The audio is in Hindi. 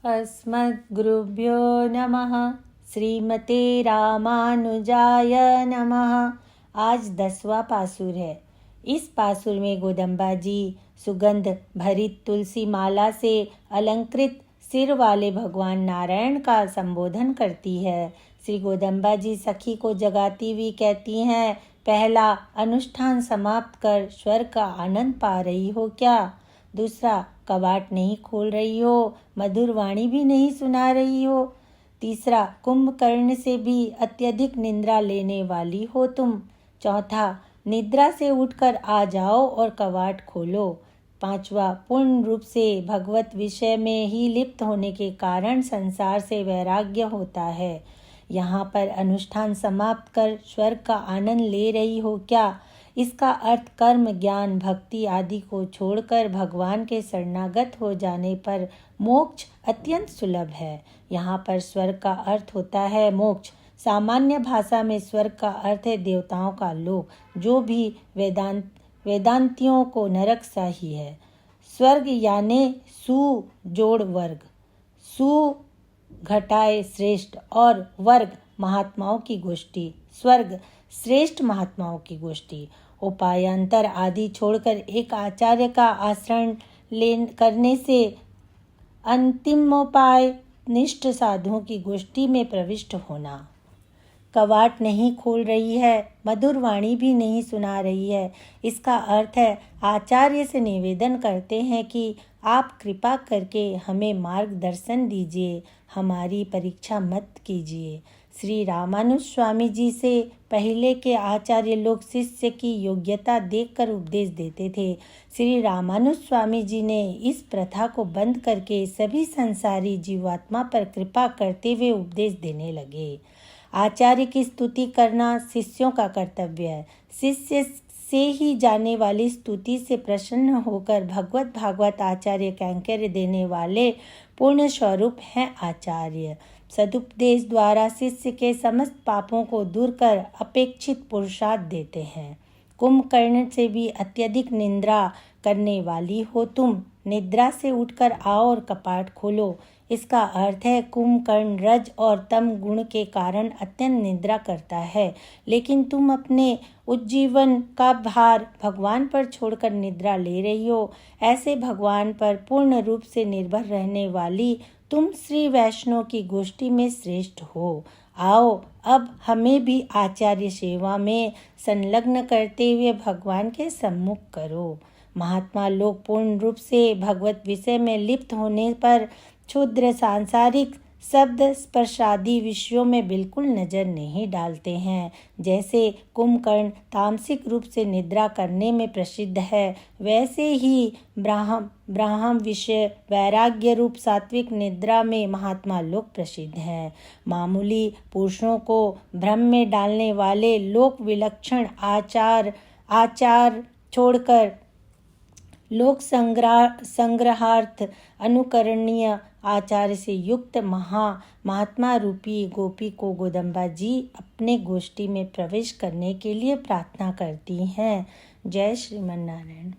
अस्मद्गुरुभ्यो नमः। श्रीमते रामानुजाय नमः। आज 10वां पासुर है। इस पासुर में गोदम्बा जी सुगंध भरित तुलसी माला से अलंकृत सिर वाले भगवान नारायण का संबोधन करती है। श्री गोदम्बा जी सखी को जगाती हुई कहती हैं, पहला अनुष्ठान समाप्त कर स्वर्ग का आनंद पा रही हो क्या? दूसरा, कवाट नहीं खोल रही हो, मधुर वाणी भी नहीं सुना रही हो। तीसरा, कुंभकर्ण से भी अत्यधिक निंद्रा लेने वाली हो तुम। चौथा, निद्रा से उठकर आ जाओ और कवाट खोलो। पांचवा, पूर्ण रूप से भगवत विषय में ही लिप्त होने के कारण संसार से वैराग्य होता है। यहाँ पर अनुष्ठान समाप्त कर स्वर्ग का आनंद ले रही हो क्या? इसका अर्थ कर्म, ज्ञान, भक्ति आदि को छोड़कर भगवान के शरणागत हो जाने पर मोक्ष अत्यंत सुलभ है। यहाँ पर स्वर्ग का अर्थ होता है मोक्ष। सामान्य भाषा में स्वर्ग का अर्थ है देवताओं का लोक, जो भी वेदांतियों को नरक सा ही है। स्वर्ग यानी सु जोड़ वर्ग, सु घटाए श्रेष्ठ और वर्ग महात्माओं की गोष्ठी। स्वर्ग श्रेष्ठ महात्माओं की गोष्ठी। उपायांतर आदि छोड़कर एक आचार्य का आश्रय करने से अंतिमोपाय निष्ठ साधुओं की गोष्ठी में प्रविष्ट होना। कवाट नहीं खोल रही है, मधुर वाणी भी नहीं सुना रही है। इसका अर्थ है आचार्य से निवेदन करते हैं कि आप कृपा करके हमें मार्गदर्शन दीजिए, हमारी परीक्षा मत कीजिए। श्री रामानुज स्वामी जी से पहले के आचार्य लोग शिष्य की योग्यता देखकर उपदेश देते थे। श्री रामानुज स्वामी जी ने इस प्रथा को बंद करके सभी संसारी जीवात्मा पर कृपा करते हुए उपदेश देने लगे। आचार्य की स्तुति करना शिष्यों का कर्तव्य है। शिष्य से ही जाने वाली स्तुति से प्रसन्न होकर भगवत भागवत आचार्य कैंकर्य देने वाले पूर्ण स्वरूप हैं आचार्य। सदुपदेश द्वारा शिष्य के समस्त पापों को दूर कर अपेक्षित पुरुषार्थ देते हैं। कुंभकर्ण से भी अत्यधिक निंद्रा करने वाली हो तुम। निद्रा से उठकर आओ और कपाट खोलो। इसका अर्थ है कुंभकर्ण रज और तम गुण के कारण अत्यंत निद्रा करता है, लेकिन तुम अपने उज्जीवन का भार भगवान पर छोड़कर निद्रा ले रही हो। ऐसे भगवान पर पूर्ण रूप से निर्भर रहने वाली तुम श्री वैष्णव की गोष्ठी में श्रेष्ठ हो। आओ अब हमें भी आचार्य सेवा में संलग्न करते हुए भगवान के सम्मुख करो। महात्मा लोग पूर्ण रूप से भगवत विषय में लिप्त होने पर क्षुद्र सांसारिक शब्द स्पर्शादि विषयों में बिल्कुल नजर नहीं डालते हैं। जैसे कुंभकर्ण तामसिक रूप से निद्रा करने में प्रसिद्ध है, वैसे ही ब्राह्म विषय वैराग्य रूप सात्विक निद्रा में महात्मा लोग प्रसिद्ध हैं। मामूली पुरुषों को भ्रम में डालने वाले लोक विलक्षण आचार छोड़कर लोक संग्रहार्थ अनुकरणीय आचार्य से युक्त महात्मा रूपी गोपी को गोदम्बा जी अपने गोष्ठी में प्रवेश करने के लिए प्रार्थना करती हैं। जय श्रीमन नारायण।